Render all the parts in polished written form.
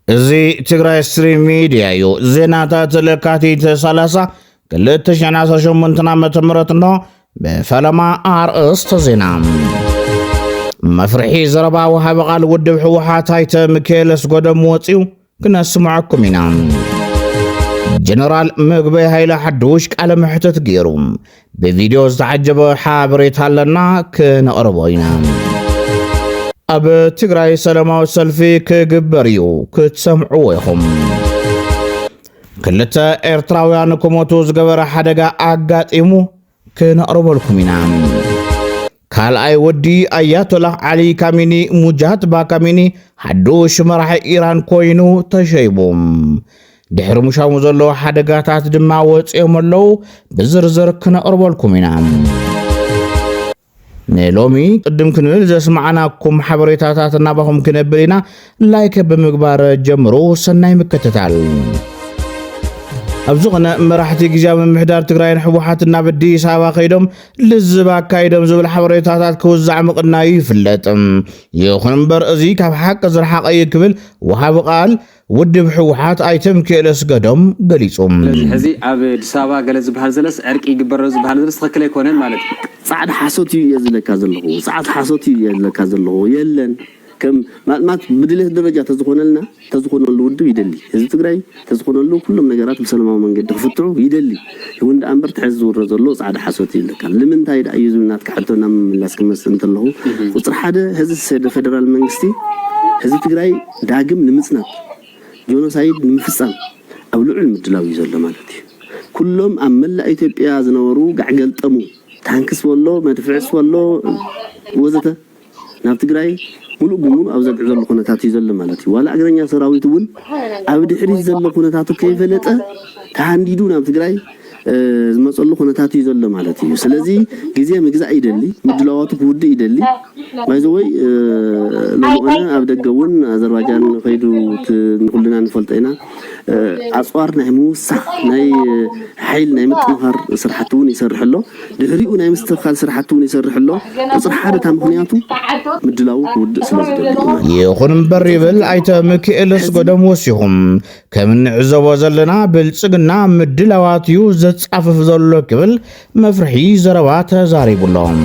زي تقرأ ستريم ميديا يو زيناتات لكاتي تسالسا كلت شناسا شمونتنا متمرتنا بفلما أرأس تزينام مفرحي زربا وحبقال ودب حوحات هايت مكيلس قدم وطيو كنا سمعكم ينام جنرال مقبي هايلا حدوش على محتت غيروم بفيديوز تعجب حابريت هالنا كنقربو ينام أب تقرأي سلاماو سلفي كجبريو كتسمعوهم كلتا إرتراويان كوموتوز قبر حدقا أقات إمو كنقربو لكم ينام كال أي ودي آيات الله علي كاميني مجهد با كاميني حدوش مرح إيران كوينو تشيبوم دحر مشاو زلو حدقاتات دماوات إيمالو بزرزر كنقربو لكم ينام نلومي قدم كنل زسمعناكم حبريتاتنا بهم كنبلينا لايك بمقبار جمرو سناي مكتتال أبزغنا مراحتي جزاء من محدار تقرأين حبوحاتنا بدي سابا خيدم للزبا كايدم زبل حبريتاتات كوزع مقنا يفلت يخون مبر ازي كاب حق زر حق اي كبل وحاب قال ود بحوحات ايتم كيلس قدم قليصهم هزي عب سابا قلز بحال زلس عرق يقبر بحال زلس تخكل يكونن مالت صعد حاسوتي يزلك زلهو صعد حاسوتي يزلك زلهو يلن كم ما بدله درجه تزخون له ود يدلي هذا تግራይ تزخون له كلهم ነገራት በሰላማዊ መንገድ ተፈጥሮ ይደሊ ወንድ አንበር ተሐዝውር ዘሎ صعد حاسوتي ይልካል ለምን ታይድ አይዙናት ከሐቶና ምላስ ከመሰንተለው ቁጥር ሓደ ህዝብ ፌደራል መንግስቲ ህዝብ ትግራይ ዳግም ንምጽናት ጆኖሳይድ ንምፍጻም አብሉዕል ምድላው ይዘለ ማለት ኩሎም አመላ ኢትዮጵያ ዝነበሩ ጋዕገልጠሙ ታንክስ ወሎ መድፍዕስ ወሎ ወዘተ ናብ ትግራይ ሙሉ በሙሉ አብዛቅ ዘሎ ኩነታት ይዘለ ማለት ዋላ አገረኛ ሰራዊት ውን አብ ድሕሪ ዘሎ ኩነታቱ ከይፈለጠ ታንዲዱ ናብ ትግራይ ዝመጸሉ ኩነታት ይዘለ ማለት እዩ ስለዚ ግዜ ምግዛ ይደሊ ምድላዋቱ ክውድ ይደሊ ባይዘወይ ለሞና አብ ደገውን አዘርባይጃን ኸይዱ ኩልና ንፈልጠይና አጽዋር ናይ ሙሳ ናይ ኃይል ናይ ምጥንኻር ስራሕቱን ይሰርሕሎ ድሕሪኡ ናይ ምስትኻል ስራሕቱን ይሰርሕሎ ቁጥር ሓደ ታም ምክንያቱ ምድላው ክውድ ስለዝደሊ ይኹን እምበር ይብል አይተ ሚካኤልስ ጎደም ወሲኹም ከምንዕዘቦ ዘለና ብልጽግና ምድላዋትዩ ዘጻፍፍ ዘሎ ክብል መፍርሒ ዘረባ ተዛሪቡሎም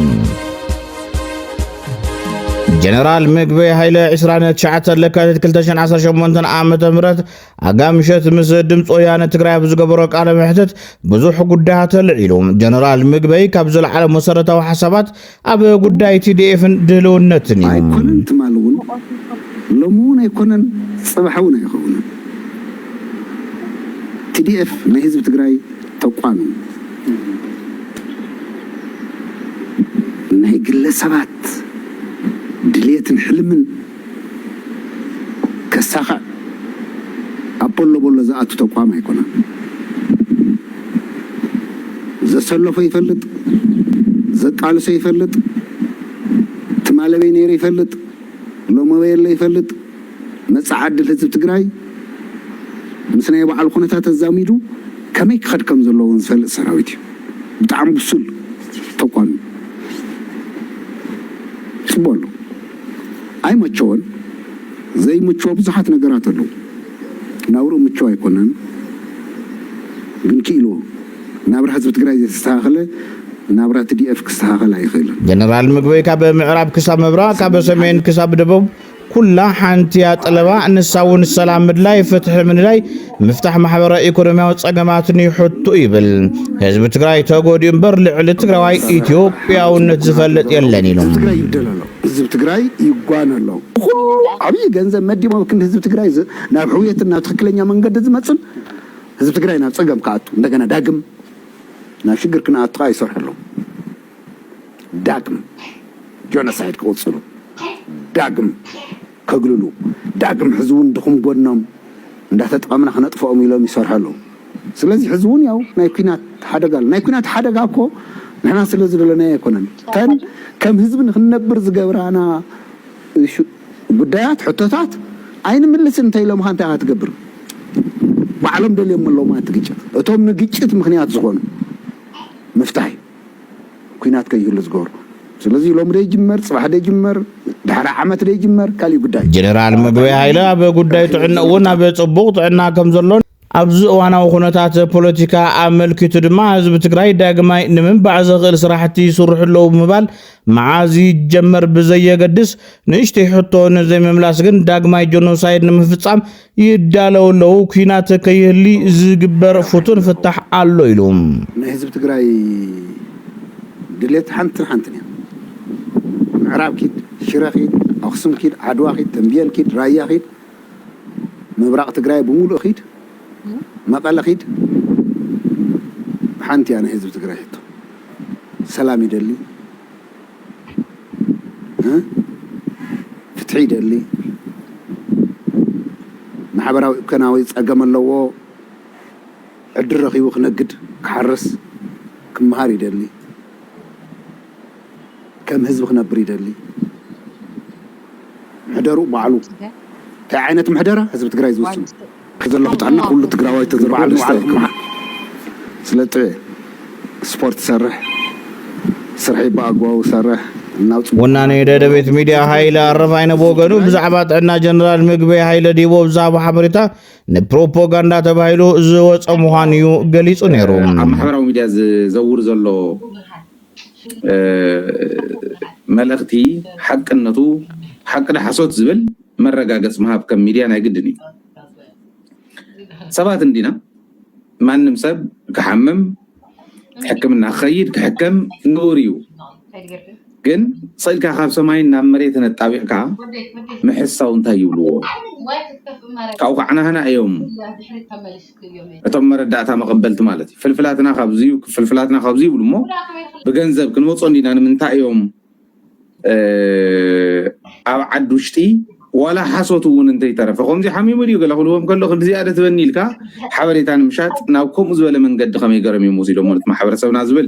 جنرال مقبي هايلا عسرانة شعات لكاتت كلتاشن 18 عامة مرات أقامشت مسدم طويانة تقرأي بزقبروك على محتت بزوح قدها العلوم جنرال مقبي كابزل على مسارته وحسابات أبا قدها TDF دلون نتني يكونن تمالون لمون يكونن صباحون يخونن TDF نهزب تقرأي توقعن نهي قلة سبات دليت حلمن كساخة أبولو بولو زاتو تقوام هيكونا زسلو فيفلت زقالو سيفلت تمالو بينير يفلت لومو بير يفلت مصعد الحزب تግራይ مسنا يبعل خنتات الزاميدو كميك خدكم زلون زفلت سراويت بتعم بسل تقوام سبولو أي متشون زي متشو بزحت نجارات له ناورو متشو يكونن من كيلو نابر حزب تقرأي تستاهله نابر TDF كستاهله يخيله جنرال مقبي كاب معراب كساب مبرا كاب سمين كساب دبوب كلها حانتيات طلبة نساون السلام مدلاي فتح من لاي مفتاح محبر إيكونوميا وتصقماتني حطو إبل حزب تقرأي تقود ينبر لعلى تقرأي إثيوبيا ونتزفلت يلاني لهم حزب تقرأي يقوانا له عبي جنزة مدي ما كنت حزب تقرأي ناب حويتنا تخكلنيا من قد زمتسن حزب تقرأي ناب تصقم كاتو ندقنا داقم ناب شقر كنا أطغاي صرح له داقم جونسايد كوصلو داقم كقللو داقم حزون دخم قدنام ندهت تقامنا خنطفهم يلوم يسرحلو سلازي حزون ياو نايكينات حدقال نايكينات حدقاكو نحنا سلازي لنا يكونن كان كم حزب نخنبر زقبرانا شو بدايات حطتات عين ملس انتي لو ما انت هتقبر بعلم دول يوم لو ما تقيت اتوم نقيت مخنيات زغون مفتاحي كينات كيلو زغور ስለዚህ ሎም ደይ ጅመር ጽባህ ደይ ጅመር ድሕሪ ዓመት ደይ ጅመር ካሊ ጉዳይ ጀነራል ምግበይ ሃይለ ኣብ ጉዳይ ጥዕናውን ኣብ ጽቡቕ ጥዕና ከም ዘሎን ኣብዚ እዋናዊ ኩነታት ፖለቲካ ኣመልኪቱ ድማ ህዝቢ ትግራይ ዳግማይ ንምንባዕ ዘኽእል ስራሕቲ ይስርሑ ኣለዉ ብምባል መዓዝ ይጀመር ብዘየገድስ ንእሽተይ ሕቶ ንዘይምምላስ ግን ዳግማይ ጀኖሳይድ ንምፍጻም ይዳለው ኣለዉ ኩናት ከይህሊ ዝግበር ፍቱን ፍታሕ ኣሎ ኢሉ ናይ ህዝቢ ትግራይ ድሌት ሓንቲ ምዕራብ ኪድ ሽረ ኪድ ኣክሱም ኪድ ዓድዋ ኪድ ተንቤን ኪድ ራያ ኪድ ምብራቅ ትግራይ ብምሉእ ኪድ መቀለ ኪድ ሓንቲ ኣነ ህዝቢ ትግራይ ሕቶ ሰላም ይደሊ ፍትሒ ይደሊ ማሕበራዊ ኢኮኖሚያዊ ፀገም ኣለዎ ዕድል ረኺቡ ክነግድ ክሓርስ ክመሃር ይደሊ كم حزب خنبر يدلي محدرو بعلو كعينة محدرة حزب تقراي زوجته خذ الله تعالى كل تقراوي تزرع على سلطة سبورت سرحي باقوا سرح وناني دبيت ميديا هايلا رفعنا بوغنو بزعبات عنا جنرال مغبي هايلا ديبو بزعب حبرتا نبروبوغاندا تبايلو زوص مهانيو غليصو نيرو محبراو ميديا زور زلو ملختي حقنتو حق حسوت زبل مرغاغص مهاب كم ميديا نايغدني سبات اندينا مانم سب كحمم حكمنا خيد كحكم نوريو ግን صيلካ ካብ ሰማይ ናብ መሬት ነጣቢዕካ ምሕሳው እንታይ ይብልዎ ካው ከዓናህና እዮም እቶም መረዳእታ መቀበልቲ ማለት ፍልፍላትና ካብዚ ይብሉሞ ብገንዘብ ክንወጾ እንዲና ንምንታይ እዮም ኣብ ዓዲ ውሽጢ ولا حسوت ون انت يترف قوم دي حميم ودي قال لهم كله زياده تبنيلكا حبريت انا مشات ناوكم زبل من قد خمي قرمي موسيلو مولت محبرسبنا زبل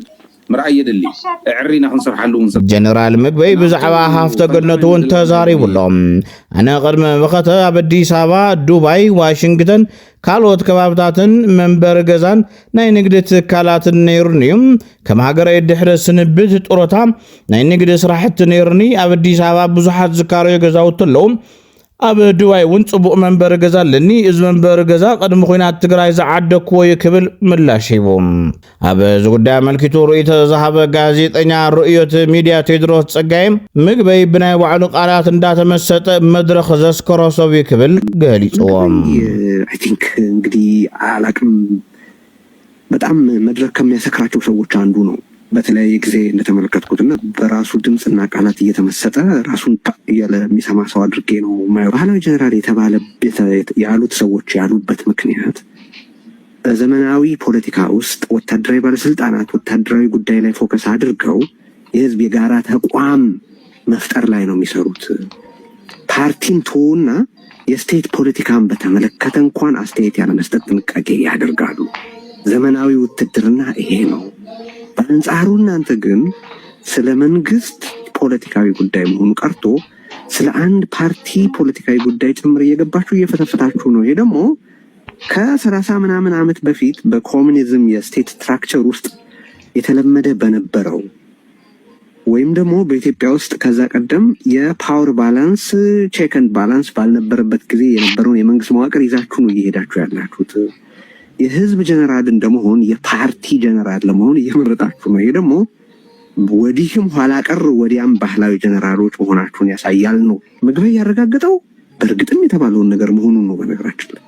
مرأي يدلي عرينا خنصرحلو جنرال مغبي بزعبا هافته قنتون تزاري بلوم انا قدم وقتا بديس ابا دبي واشنطن ካልኦት ከባብታትን መንበር ገዛን ናይ ንግዲ ትካላትን ነይሩኒም ከም ሃገር ድሕረ ስንብት ጡረታ ናይ ንግዲ ስራሕቲ ነይሩኒ ኣብ አዲስ አበባ ብዙሓት ዝካረዩ ገዛውት ኣለዉ ኣብ ድባይ ውን ጽቡቕ መንበር ገዛ ኣለኒ እዚ መንበር ገዛ ቀድሞ ኮይናት ትግራይ ዝዓደክዎ ይክብል ምላሽ ሂቦም ኣብ ዝጉዳይ መልኪቱ ርእይቶ ዝሃበ ጋዜጠኛ ርእዮት ሚድያ ቴድሮስ ጸጋይም ምግበይ ብናይ ባዕሉ ቃላት እንዳተመሰጠ መድረኽ ዘስከሮ ሰብ ይክብል ገሊጽዎም I think እንግዲህ አላቅም በጣም መድረክ ከሚያሰክራቸው ሰዎች አንዱ ነው በተለይ ጊዜ እንደተመለከትኩትና በራሱ ድምጽና ቃላት እየተመሰጠ ራሱን ያለ የሚሰማ ሰው አድርጌ ነው ማየው ባህላዊ ጀነራል የተባለ ያሉት ሰዎች ያሉበት ምክንያት በዘመናዊ ፖለቲካ ውስጥ ወታደራዊ ባለስልጣናት ወታደራዊ ጉዳይ ላይ ፎከስ አድርገው የህዝብ የጋራ ተቋም መፍጠር ላይ ነው የሚሰሩት ፓርቲን ቶና የስቴት ፖለቲካን በተመለከተ እንኳን አስተያየት ያለ መስጠት ጥንቃቄ ያደርጋሉ ዘመናዊ ውትድርና ይሄ ነው በአንጻሩ እናንተ ግን ስለ መንግስት ፖለቲካዊ ጉዳይ መሆኑ ቀርቶ ስለ አንድ ፓርቲ ፖለቲካዊ ጉዳይ ጭምር እየገባችሁ እየፈተፈታችሁ ነው ይሄ ደግሞ ከ30 ምናምን ዓመት በፊት በኮሙኒዝም የስቴት ስትራክቸር ውስጥ የተለመደ በነበረው ወይም ደግሞ በኢትዮጵያ ውስጥ ከዛ ቀደም የፓወር ባላንስ ቼክ ኤንድ ባላንስ ባልነበረበት ጊዜ የነበረው የመንግስት መዋቅር ይዛችሁ ነው እየሄዳችሁ ያላችሁት የህዝብ ጀነራል እንደመሆን የፓርቲ ጀነራል ለመሆን እየመረጣችሁ ነው ይሄ ደግሞ ወዲህም ኋላ ቀር ወዲያም ባህላዊ ጀነራሎች መሆናችሁን ያሳያል ነው ምግበይ ያረጋግጠው በእርግጥም የተባለውን ነገር መሆኑን ነው በነገራችን ላይ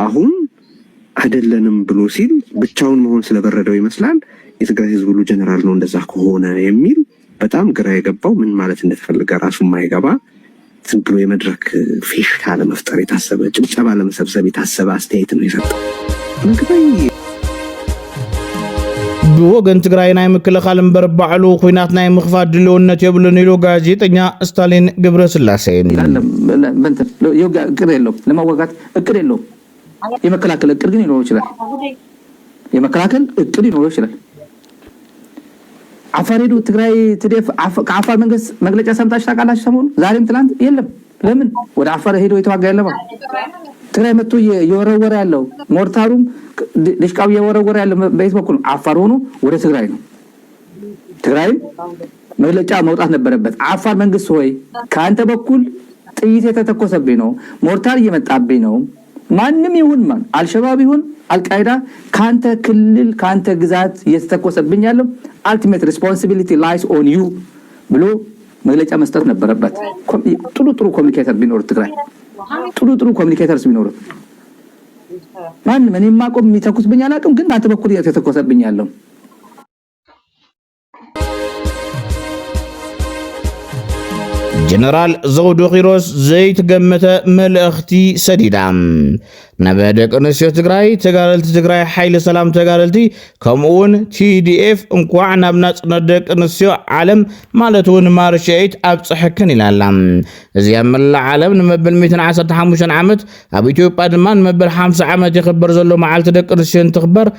አሁን አይደለንም ብሎ ሲል ብቻውን መሆን ስለበረደው ይመስላል የትግራይ ህዝብ ሁሉ ጀነራል ነው እንደዛ ከሆነ የሚል በጣም ግራ የገባው ምን ማለት እንደተፈልገ ራሱ ማይገባ ዝም ብሎ የመድረክ ፊሽታ ለመፍጠር የታሰበ ጭብጨባ ለመሰብሰብ የታሰበ አስተያየት ነው የሰጠው ምግበይ بوغن تግራይ ናይ ምክልኻል እምበር ባዕሉ ኩናት ናይ ምኽፋት ድልውነት የብሉን ኢሉ ጋዜጠኛ ስታሊን ገብረስላሴ እቅድ የለውም ለማወጋት እቅድ የለውም የመከላከል እቅድ ግን ይኖረው ይችላል የመከላከል እቅድ ይኖረው ይችላል አፋሪዱ ትግራይ ትደፍ ከአፋር መንግስት መግለጫ ሰምታችሁ ታውቃላችሁ ሰሞኑ ዛሬም ትላንት የለም ለምን ወደ አፋር ሄዶ የተዋጋ ያለባ ትግራይ መጥቶ የወረወረ ያለው ሞርታሩም ድሽቃው የወረወረ ያለው በየት በኩል አፋር ሆኖ ወደ ትግራይ ነው ትግራይ መግለጫ መውጣት ነበረበት። አፋር መንግስት ሆይ ካንተ በኩል ጥይት የተተኮሰብኝ ነው፣ ሞርታር እየመጣብኝ ነው። ማንም ይሁን ማን አልሸባብ ይሁን አልቃይዳ ካንተ ክልል ካንተ ግዛት እየተተኮሰብኝ ያለው ultimate responsibility lies on you ብሎ መግለጫ መስጠት ነበረበት። ጥሩ ኮሙኒኬተር ቢኖር ትግራይ ጥሩ ኮሙኒኬተርስ ቢኖር ማንም እኔ ማቆም የሚተኩስብኝ አላውቅም፣ ግን አንተ በኩል የተተኮሰብኝ ያለው ጀነራል ዘውዱ ኺሮስ ዘይት ገመተ መልእኽቲ ሰዲዳ ነበደቅ ንስዮ ትግራይ ተጋደልቲ ትግራይ ሓይሊ ሰላም ተጋደልቲ ከምኡውን TDF እንኳዕ ናብ ናጽነት ደቂ ንስዮ ዓለም ማለት እውን ማርሻይት ኣብፅሕክን ኢላላ። እዚ ኣብ መላእ ዓለም ንመበል 115 ዓመት ኣብ ኢትዮጵያ ድማ ንመበል 50 ዓመት ይኽበር ዘሎ መዓልቲ ደቂ ንስዮ እንትኽበር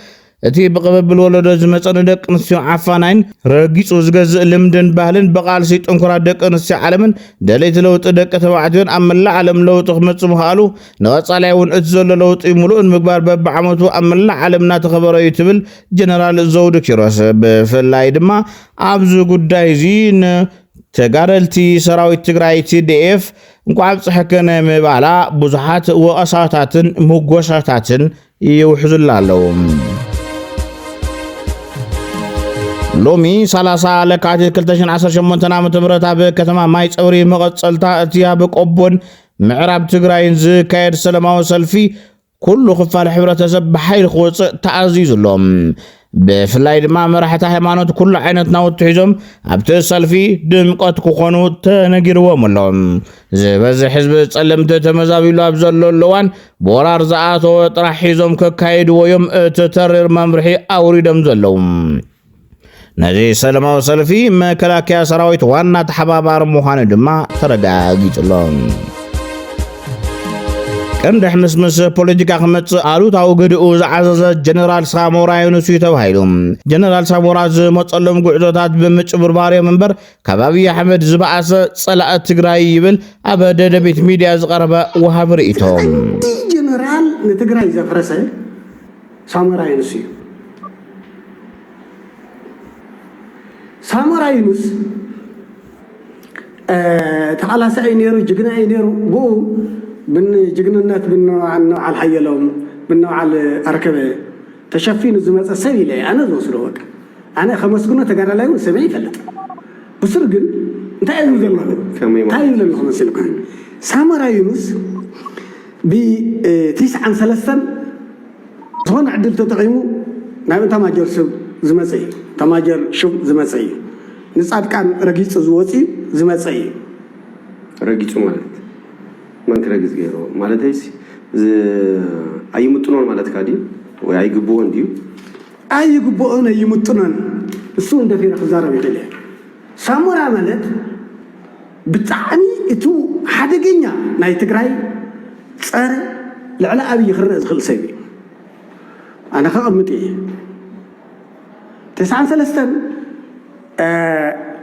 እቲ ብቕብብል ወለዶ ዝመፀ ደቂ ንስዮ ዓፋናይን ረጊፁ ዝገዝእ ልምድን ባህልን ብቓልሲ ጥንኩራት ደቂ ንስዮ ዓለምን ደለይቲ ለውጢ ደቂ ተባዕትዮን ኣብ መላእ ዓለም ለውጢ ክመፅእ ምኽኣሉ ንቐጻላይ እውን እቲ ዘሎ ለውጢ ሙሉእን ምግባር በብዓመቱ ኣብ መላእ ዓለም እናተኸበረ እዩ ትብል ጀነራል ዘውዱ ኪሮስ። ብፍላይ ድማ ኣብዚ ጉዳይ እዚ ተጋደልቲ ሰራዊት ትግራይ TDF እንኳዕ ኣብፅሕከነ ምባላ ብዙሓት ወቐሳታትን ምጎሳታትን ይውሕዙላ ኣለዉ። ሎሚ 30 ለካቲት 2018 ዓ.ም ኣብ ከተማ ማይ ፀውሪ መቐፀልታ እቲ ኣብ ቆቦን ምዕራብ ትግራይን ዝካየድ ሰላማዊ ሰልፊ ኩሉ ክፋል ሕብረተሰብ ብሓይሊ ክወፅእ ተኣዚዙ ኣሎ። ብፍላይ ድማ መራሕቲ ሃይማኖት ኩሉ ዓይነት ናውቲ ሒዞም ኣብቲ ሰልፊ ድምቀት ክኾኑ ተነጊርዎም ኣሎ። ዝበዝሕ ህዝቢ ፀለምቲ ተመዛቢሉ ኣብ ዘሎ እዋን ብወራር ዝኣተወ ጥራሕ ሒዞም ከካይድዎ እዮም እቲ ተሪር መምርሒ ኣውሪዶም ዘለዉ። ነዚ ሰላማዊ ሰልፊ መከላከያ ሰራዊት ዋና ተሓባባሪ ምዃኑ ድማ ተረጋጊጹሎ። ቀንዲ ሕምስምስ ፖለቲካ ክመጽእ ኣሉታዊ ግድኡ ዝዓዘዘ ጀነራል ሳሞራ ዩኑስ እዩ ተባሂሉ። ጀነራል ሳሞራ ዝመጸሎም ጉዕዞታት ብምጭብርባር እዮም እምበር ካብ ኣብይ ኣሕመድ ዝበኣሰ ጸላእ ትግራይ ይብል ኣብ ደደቢት ሚድያ ዝቐረበ ወሃቢ ርእይቶም። ጀነራል ንትግራይ ዘፍረሰ ሳሞራ ዩኑስ እዩ። ሳሞራ ዩኑስ ተቃላሳይ ነይሩ፣ ጅግና ነይሩ። ብኡ ብጅግንነት ብንባዓል ሓየሎም ብንባዓል ኣርከበ ተሸፊኑ ዝመፀ ሰብ ኢለ ኣነ ዝወስዶ። በቃ ኣነ ከመስግኖ ተጋዳላይ እውን ሰበ ይፈልጥ። ብስር ግን እንታይ እዩ ዘሎ እንታይ እዩ ዘሎ መስልኩ ሳሞራ ዩኑስ ብ93 ዝኾነ ዕድል ተጠቂሙ ናብ እንተማጀር ሰብ ዝመፀ እዩ። ተማጀር ሹም ዝመፀ እዩ። ንጻድቃን ረጊፁ ዝወፂ ዝመፀ እዩ። ረጊፁ ማለት ማን ክረግዝ ገይሮ ማለት አይሲ ኣይምጥኖን ማለት ካዲ ወይ ኣይግብኦን እንዲዩ ኣይግብኦን ኣይምጥኖን እሱ እንደፊረ ክዛረብ ይደለ ሳሞራ ማለት ብጣዕሚ እቱ ሓደገኛ ናይ ትግራይ ፀረ ልዕሊ ኣብይ ክርእ ዝኽእል ሰብ እዩ። ኣነ ከቐምጥ እየ 93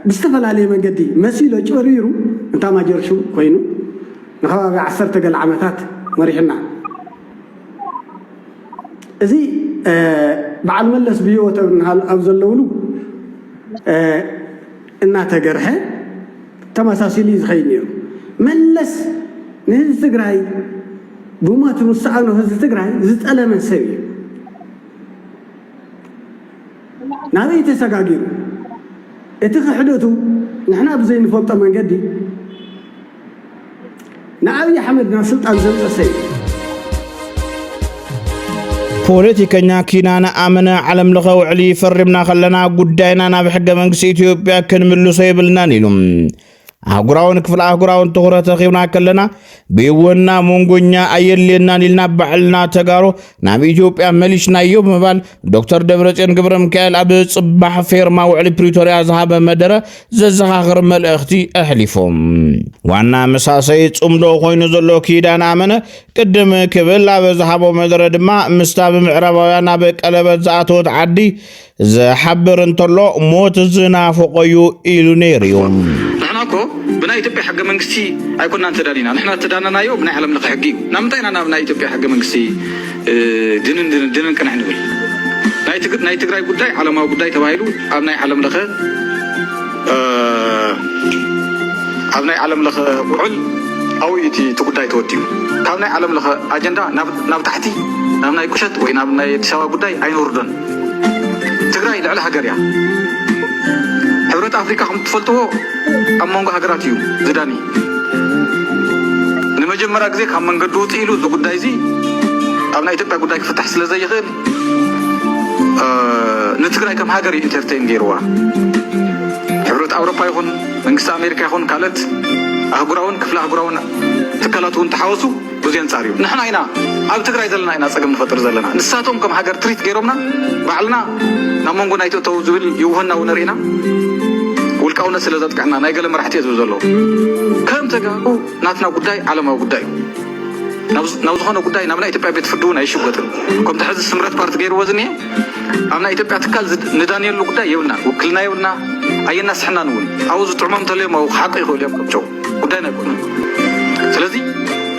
ብዝተፈላለየ መንገዲ መሲሎ ጭበርቢሩ እንታማጀር ሹም ኮይኑ ንኸባቢ 10 ገለ ዓመታት መሪሕና እዚ በዓል መለስ ብሂወት ኣብ ዘለውሉ እናተገርሐ ተመሳሲሉ ዝኸይድ ነይሩ። መለስ ንህዝቢ ትግራይ ብሞት ምሳኣኑ ህዝቢ ትግራይ ዝጠለመ ሰብ እዩ። ናበይ ተሰጋጊሩ እቲ ክሕደቱ ንሕና ብዘይንፈልጦ መንገዲ ንኣብይ ኣሕመድ ናብ ስልጣን ዘምፀ ሰብ እዩ። ፖለቲከኛ ኪናነ ኣመነ ዓለም ለኸ ውዕሊ ፈሪምና ከለና ጉዳይና ናብ ሕገ መንግስቲ ኢትዮጵያ ክንምልሶ ይብልናን ኢሉ አህጉራውን ክፍለ አህጉራውን ትኩረት ኺብና ከለና ቢወና ሞንጎኛ አየለና ሊልና ባዕልና ተጋሮ ናብ ኢትዮጵያ መልሽና ዮ መባል ዶክተር ደብረጽዮን ገብረ ሚካኤል ኣብ ጽባሕ ፌርማ ውዕሊ ፕሪቶሪያ ዝሃበ መደረ ዘዘኻኽር መልእኽቲ ኣሕሊፎም ዋና መሳሰይ ጽምዶ ኮይኑ ዘሎ ኪዳን ኣመነ ቅድም ክብል ኣብ ዝሃቦ መደረ ድማ ምስታብ ምዕራባውያን ኣብ ቀለበት ዝኣተወት ዓዲ ዝሓብር እንተሎ ሞት ዝናፍቆዩ ኢሉ ነይሩም نحناكو بنا إثيوبيا حق منكسي أيكون أنت دارينا نحن تدانا يوم بنا علم لقى نمتينا نبنا إثيوبيا حق منكسي دينن كنا عنول نايت قراي قداي على ما قداي تبايلو أبنا علم لقى أبناء عالم لخ وعل أو يتي تقداي توديو كابناء عالم لخ أجندة ناب تحتي نابناء كشت وين نابناء تساوى قداي أين وردن تقرأي لعلى هجريا حبرت أفريقيا هم تفلتوه أمونغ هجراتيو زداني نمجمرة كذي هم من قدوت إلو ذو قداي زي أبناء تبقى قداي فتح سلزي غير نتقرأي كم هجري انترتين ديروا حبرت أوروبا يكون منقسم أمريكا يكون كالت أهجراون كفلا أهجراون تكلاتون تحاوسوا بزين صاريو نحن هنا أب تقرأي زلنا هنا سجم فترة زلنا نساتهم كم هجر تريت غيرنا بعلنا نمونغو نايتو توزول يوهنا ونرينا والكونة سلزات كعنا نايقل مرحتي زوزلو كم تجاو ناتنا قداي على ما قداي نوزخنا قداي نمنا يتبع بيتفردونا يشوف قتل كم تحز السمرات بارت غير وزنية أمنا يتبع تكال ندانيال لو قداي يونا وكلنا يونا أي الناس حنا نقول عاوز تعمم تلهم أو حقي يقول يوم كم شو قداينا يقولنا سلزي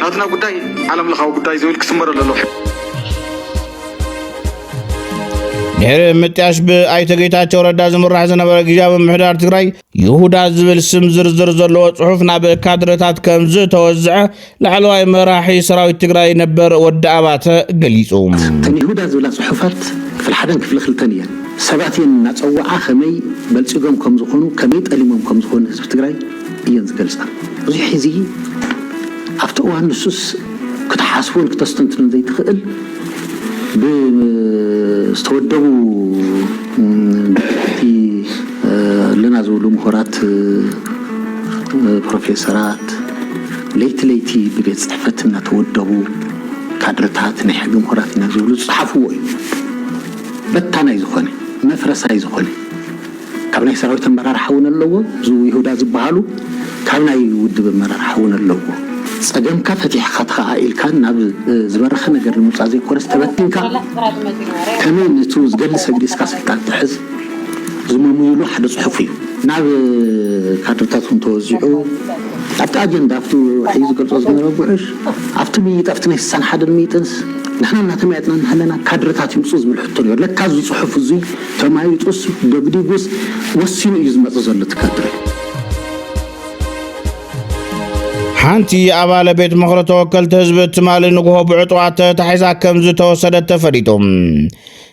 ناتنا قداي على ملخاو قداي زويل كسمر للوح ድሕሪ ምጥያሽ ብኣይተ ጌታቸው ረዳ ዝምራሕ ዝነበረ ግዝያዊ ምሕዳር ትግራይ ይሁዳ ዝብል ስም ዝርዝር ዘለዎ ጽሑፍ ናብ ካድረታት ከም ዝተወዝዐ ላዕለዋይ መራሒ ሰራዊት ትግራይ ነበር ወዲ ኣባተ ገሊጹ ተን ይሁዳ ዝብላ ጽሑፋት ክፍል ሓደን ክፍል ክልተን እየን ሰባትን ናጸዋዓ ከመይ በልጽጎም ከም ዝኾኑ ከመይ ጠሊሞም ከም ዝኾኑ ህዝቢ ትግራይ እየን ዝገልጻ እዚ ሕዚ ኣብቲ እዋን ንሱስ ክትሓስቡን ክተስተንትኑን ዘይትኽእል استودوا في لنا زولو مهارات بروفيسورات ليتي ببيت صحفتنا تودوا كادرتات نحق مهارات نزولو صحفوا بتانا يزخوني مفرسا يزخوني كابنا يسراوي تمرار حون اللو زو يهودا زبالو كابنا يود بمرار حون اللو صدام كفتح خطها عائل كان ناب زبرخ نجر المصازي كورس تبتين كا كمان توز جلس أجلس كاسلتان تحز زمامو يلو حد صحفي ناب كادرتاتهم توزعوا أبتا أجند أفتو حيز قلت أزمنا ربعش أفتو ميت أفتو نحسن حد الميتنس نحن نعتمدنا نحلنا كادرتات يمصوز بالحطرية لك كازو صحف زي تما يتوس دبدي بس وسيم يزمت زلت كادري حانتي أبال بيت مخرط وكلت هزب تمال نقوه بعطوات تحيزا كمزو توسدت تفريتهم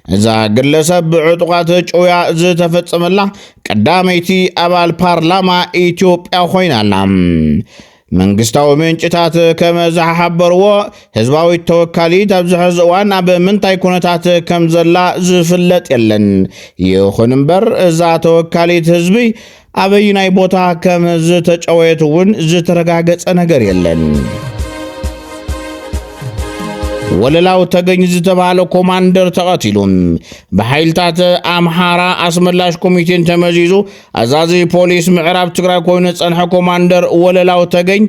إذا قلسب بعطوات جويا زي تفتسم الله قداميتي أبال بارلاما إيتيوبيا خوينا لهم መንግስታዊ ምንጭታት ከም ዝሓበርዎ ህዝባዊ ተወካሊ ተብዝሕዝ እዋን ኣብ ምንታይ ኩነታት ከም ዘላ ዝፍለጥ የለን ይኹን እምበር እዛ ተወካሊት ህዝቢ ኣበይ ናይ ቦታ ከም ዝተጨወየት እውን ዝተረጋገጸ ነገር የለን ወለላው ተገኝ ዝተባለ ኮማንደር ተቀቲሉም በኃይልታት አምሃራ አስመላሽ ኮሚቴን ተመዚዙ አዛዚ ፖሊስ ምዕራብ ትግራይ ኮይኑ ጸንሐ ኮማንደር ወለላው ተገኝ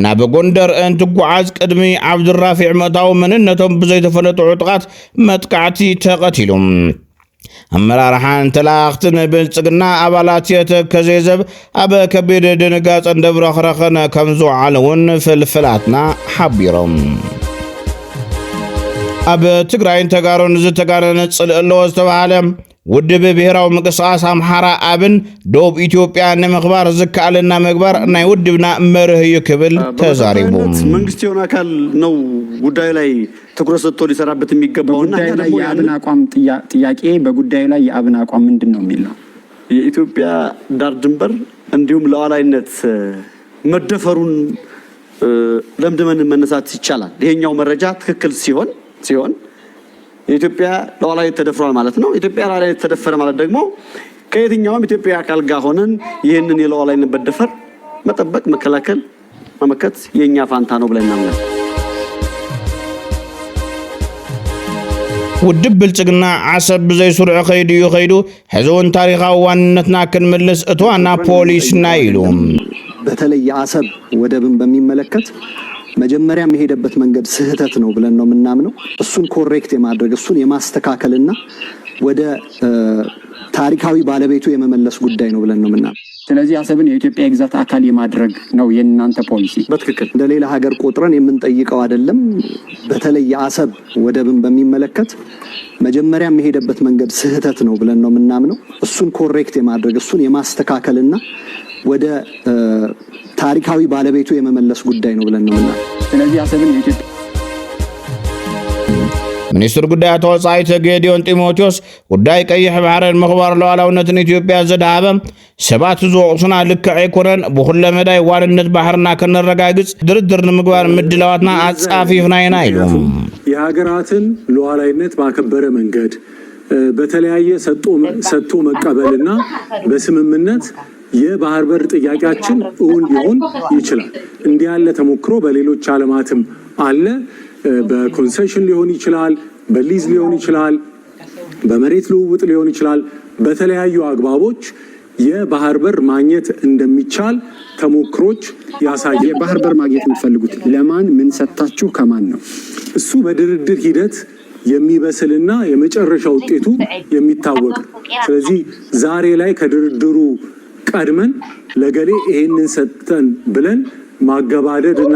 ናብ ጎንደር እንትጓዓዝ ቅድሚ ዓብድራፊዕ መታው መንነቶም ብዘይተፈለጡ ዕጥቃት መጥቃዕቲ ተቀቲሉም አመራርሃን ተላእኽትን ብልጽግና አባላት የተከዘዘብ አበ ከቢድ ድንጋጽ እንደብረኸረኸነ ከምዙ ዓለውን ፍልፍላትና ሓቢሮም أب تقرأين تقارن زتقارن اللو استبعالم ودب بهراو مقصاص أمحارا أبن دوب إثيوبيا نمخبار زكالنا مقبار ناي ودبنا مره يكبل تزاريبهم منغستيونا كال نو ጉዳይ ላይ ትኩረት ሰጥቶ ሊሰራበት የሚገባውና የአብን አቋም ጥያቄ በጉዳዩ ላይ የአብን አቋም ምንድነው የሚለው የኢትዮጵያ ዳር ድንበር እንዲሁም ሉዓላዊነት መደፈሩን ለምደመን መነሳት ይቻላል ይሄኛው መረጃ ትክክል ሲሆን የኢትዮጵያ ሉዓላዊነት ተደፍሯል ማለት ነው ኢትዮጵያ ሉዓላዊነት ተደፈረ ማለት ደግሞ ከየትኛውም ኢትዮጵያ አካል ጋር ሆነን ይሄንን የሉዓላዊነት መደፈር መጠበቅ መከላከል ማመከት የኛ ፋንታ ነው ብለን እናምናለን ودب بلصقنا عصب زي سرع خيدو يخيدو حزون تاريخا وانتنا كنملس اتوانا بوليس نايلوم በተለይ አሰብ ወደብን በሚመለከት መጀመሪያ መሄደበት መንገድ ስህተት ነው ብለን ነው ምናምነው እሱን ኮሬክት የማድረግ እሱን የማስተካከልና ወደ ታሪካዊ ባለቤቱ የመመለስ ጉዳይ ነው ብለን ነው ምናምነው ስለዚህ አሰብን የኢትዮጵያ ግዛት አካል የማድረግ ነው የእናንተ ፖሊሲ። በትክክል እንደ ሌላ ሀገር ቆጥረን የምንጠይቀው አይደለም። በተለይ የአሰብ ወደብን በሚመለከት መጀመሪያ የሄደበት መንገድ ስህተት ነው ብለን ነው የምናምነው። እሱን ኮሬክት የማድረግ እሱን የማስተካከልና ወደ ታሪካዊ ባለቤቱ የመመለስ ጉዳይ ነው ብለን ነው የምናምነው። ስለዚህ አሰብን የኢትዮጵያ ሚኒስትር ጉዳያት ወጻኢት ጌዲዮን ጢሞቴዎስ ጉዳይ ቀይሕ ባህርን ምኽባር ሉዓላውነትን ኢትዮጵያ ዘድሃበ ሰባት ዝወቕሱና ልክዕ ኣይኮነን ብኹለ መዳይ ዋልነት ባህርና ከነረጋግጽ ድርድር ንምግባር ምድላዋትና አጻፊፍና ኢና ኢሎም የሀገራትን ሉዓላዊነት ባከበረ መንገድ በተለያየ ሰጥቶ መቀበልና በስምምነት የባህር በር ጥያቄያችን እውን ሊሆን ይችላል። እንዲህ ያለ ተሞክሮ በሌሎች ዓለማትም አለ። በኮንሴሽን ሊሆን ይችላል፣ በሊዝ ሊሆን ይችላል፣ በመሬት ልውውጥ ሊሆን ይችላል። በተለያዩ አግባቦች የባህር በር ማግኘት እንደሚቻል ተሞክሮች ያሳያል። የባህር በር ማግኘት የምትፈልጉት ለማን ምን ሰጣችሁ ከማን ነው? እሱ በድርድር ሂደት የሚበስልና የመጨረሻ ውጤቱ የሚታወቅ። ስለዚህ ዛሬ ላይ ከድርድሩ ቀድመን ለገሌ ይሄንን ሰጠን ብለን ማገባደድና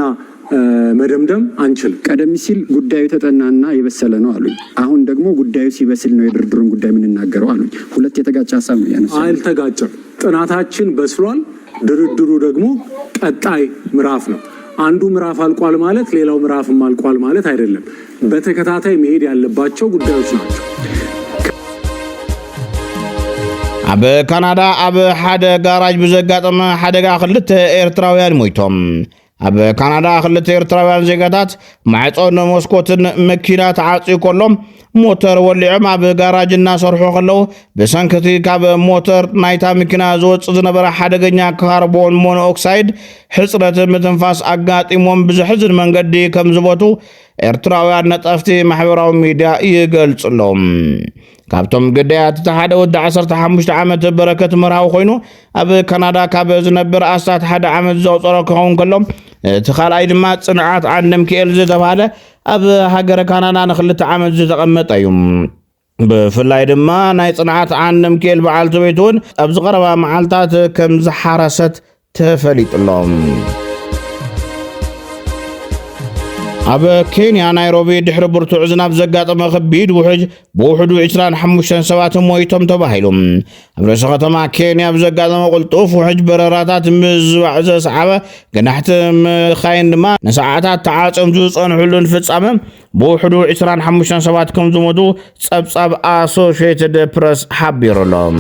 መደምደም አንችል። ቀደም ሲል ጉዳዩ ተጠናና የበሰለ ነው አሉኝ። አሁን ደግሞ ጉዳዩ ሲበስል ነው የድርድሩን ጉዳይ የምንናገረው አሉኝ። ሁለት የተጋጨ ሀሳብ ነው ያነሳው። አልተጋጨም። ጥናታችን በስሏል። ድርድሩ ደግሞ ቀጣይ ምዕራፍ ነው። አንዱ ምዕራፍ አልቋል ማለት ሌላው ምዕራፍም አልቋል ማለት አይደለም። በተከታታይ መሄድ ያለባቸው ጉዳዮች ናቸው። ኣብ ካናዳ ኣብ ሓደ ጋራጅ ብዘጋጠመ ሓደጋ ክልተ ኤርትራውያን ሞይቶም ኣብ ካናዳ ክልተ ኤርትራውያን ዜጋታት ማዕጾን መስኮትን መኪና ተዓጽዩ ከሎም ሞተር ወሊዖም ኣብ ጋራጅ እናሰርሑ ከለው ብሰንከቲ ካብ ሞተር ናይታ መኪና ዝወጽእ ዝነበረ ሓደገኛ ካርቦን ሞኖኦክሳይድ ሕጽረት ምትንፋስ ኣጋጢሞም ብዝሕዝን መንገዲ ከም ዝሞቱ ኤርትራውያን ነጠፍቲ ማሕበራዊ ሚድያ ይገልጽሎም። ካብቶም ገዳያት ሓደ ወዲ 15 ዓመት በረከት መርሃው ኮይኑ ኣብ ካናዳ ካብ ዝነብር ኣስታት 1 ዓመት ዘውፀረ ክኸውን ከሎም እቲ ካልኣይ ድማ ጽንዓት ዓንደ ሚካኤል ዝተባሃለ ኣብ ሃገረ ካናዳ ን2 ዓመት ዝተቐመጠ እዩ። ብፍላይ ድማ ናይ ጽንዓት ዓንደ ሚካኤል በዓልቲ ቤት እውን ኣብ ዝቐረባ መዓልታት ከም ዝሓረሰት ተፈሊጡሎም። ኣብ ኬንያ ናይሮቢ ድሕሪ ብርቱዕ ዝናብ ዘጋጠመ ከቢድ ውሕጅ ብውሕዱ 25 ሰባት ሞይቶም ተባሂሉ ኣብ ርእሰ ከተማ ኬንያ ብዘጋጠመ ቁልጡፍ ውሕጅ በረራታት ምዝባዕ ዘሰዓበ ገናሕቲ መኻይን ድማ ንሰዓታት ተዓፅዮም ዝጸንሑሉን ፍጻመ ብውሕዱ 25 ሰባት ከም ዝሞቱ ጸብጻብ ኣሶሺየትድ ፕረስ ሓቢሩሎም።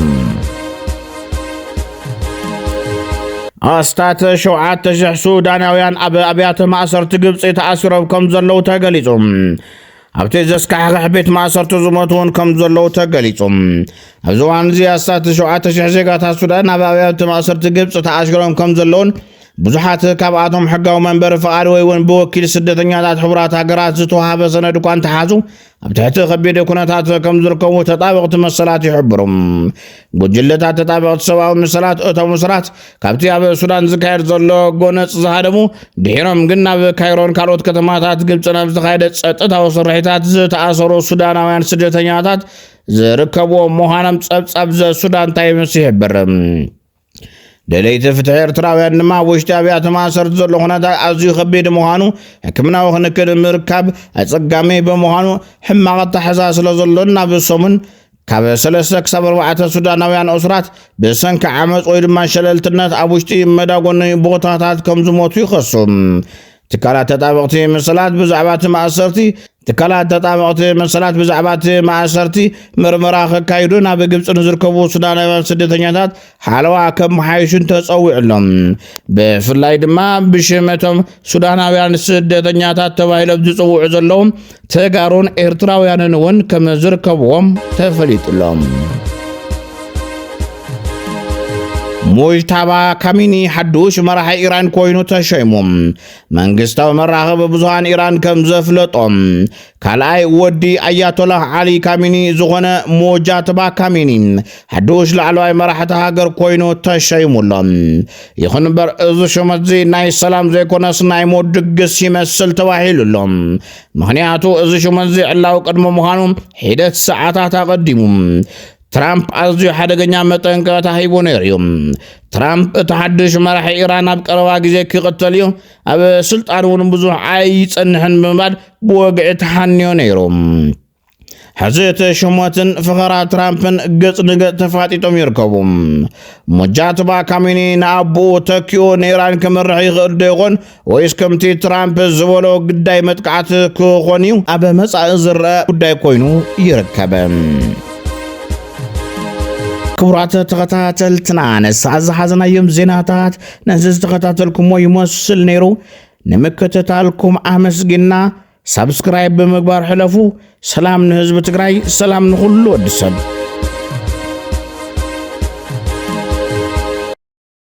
ኣስታት 7,000 ሱዳናውያን ኣብ ኣብያተ ማእሰርቲ ግብፂ ተኣሲሮም ከም ዘለው ተገሊጹ። ኣብቲ ዘስካሕክሕ ቤት ማእሰርቲ ዝሞቱውን ከም ዘለው ተገሊጹ። ኣብዚ እዋን እዚ ኣስታት 7,000 ዜጋታት ሱዳን ኣብ ኣብያተ ማእሰርቲ ግብፂ ተኣሲሮም ከም ዘለውን ብዙሓት ካብኣቶም ሕጋዊ መንበሪ ፍቓድ ወይ እውን ብወኪል ስደተኛታት ሕቡራት ሃገራት ዝተዋሃበ ሰነድ እኳ እንተሓዙ ኣብ ትሕቲ ከቢድ ኩነታት ከም ዝርከቡ ተጣበቕቲ መሰላት ይሕብሩ። ጉጅለታት ተጣበቕቲ ሰብኣዊ መሰላት እቶም እስራት ካብቲ ኣብ ሱዳን ዝካየድ ዘሎ ጎነፅ ዝሃደሙ ድሒሮም ግን ናብ ካይሮን ካልኦት ከተማታት ግብፅን ኣብ ዝተኻየደ ፀጥታዊ ስርሒታት ዝተኣሰሩ ሱዳናውያን ስደተኛታት ዝርከብዎ ምዃኖም ጸብጻብ ዘሱዳን ታይምስ ይሕብር። ደለይቲ ፍትሒ ኤርትራውያን ድማ ውሽጢ ኣብያተ ማእሰርቲ ዘሎ ኩነታት ኣዝዩ ከቢድ ምዃኑ ሕክምናዊ ክንክን ምርካብ ኣጸጋሚ ብምዃኑ ሕማቕ ኣተሓዛ ስለ ዘሎን ናብ ሰሙን ካብ 3 ክሳብ 4 ሱዳናውያን እስራት ብሰንኪ ዓመፅ ወይ ድማ ሸለልትነት ኣብ ውሽጢ መዳጎኒ ቦታታት ከም ዝሞቱ ይኸሱ። ትካላት ተጣበቕቲ መሰላት ብዛዕባ እቲ ማእሰርቲ ምርመራ ከካይዱ ናብ ግብፂ ንዝርከቡ ሱዳናውያን ስደተኛታት ሓለዋ ከም መሓይሹን ተፀዊዕሎም። ብፍላይ ድማ ብሽመቶም ሱዳናውያን ስደተኛታት ተባሂሎም ዝፅውዑ ዘለዉ ተጋሩን ኤርትራውያንን እውን ከም ዝርከብዎም ተፈሊጡሎም። ሙጅታባ ካሚኒ ሓዱሽ መራሒ ኢራን ኮይኑ ተሸይሙ። መንግስታዊ መራኸቢ ብዙሃን ኢራን ከም ዘፍለጦም ካልኣይ ወዲ ኣያቶላህ ዓሊ ካሚኒ ዝኾነ ሙጅታባ ካሚኒ ሓዱሽ ላዕለዋይ መራሕቲ ሃገር ኮይኑ ተሸይሙሎም። ይኹን እምበር እዚ ሹመት እዚ ናይ ሰላም ዘይኮነስ ናይ ሞት ድግስ ይመስል ተባሂሉሎም። ምክንያቱ እዚ ሹመት እዚ ዕላዊ ቅድሚ ምዃኑ ሒደት ሰዓታት ኣቐዲሙ ትራምፕ ኣዝዩ ሓደገኛ መጠንቀቕታ ሂቦ ነይሩ እዩ። ትራምፕ ተሓድሽ መራሒ ኢራን ኣብ ቀረባ ግዜ ክቕተል እዩ ኣብ ስልጣን እውን ብዙሕ ኣይጸንሕን ብምባል ብወግዒ ተሓንዮ ነይሩ። ሕዚ እቲ ሽሞትን ፍኸራ ትራምፕን ገጽ ንገጽ ተፋጢጦም ይርከቡ። ሙጃትባ ካሚኒ ንኣቦኡ ተኪኡ ንኢራን ክምርሕ ይኽእል ዶ ይኾን ወይስ ከምቲ ትራምፕ ዝበሎ ግዳይ መጥቃዕቲ ክኾን እዩ ኣብ መጻኢ ዝርአ ጉዳይ ኮይኑ ይርከብ። ክቡራት ተኸታተልትና ነሳዕ ዝሓዝናዮም ዜናታት ነዚ ዝተኸታተልኩሞ ይመስል ነይሩ። ንምክትታልኩም ኣመስጊና ሰብስክራይብ ብምግባር ሕለፉ። ሰላም ንህዝቢ ትግራይ፣ ሰላም ንኹሉ ወዲ ሰብ።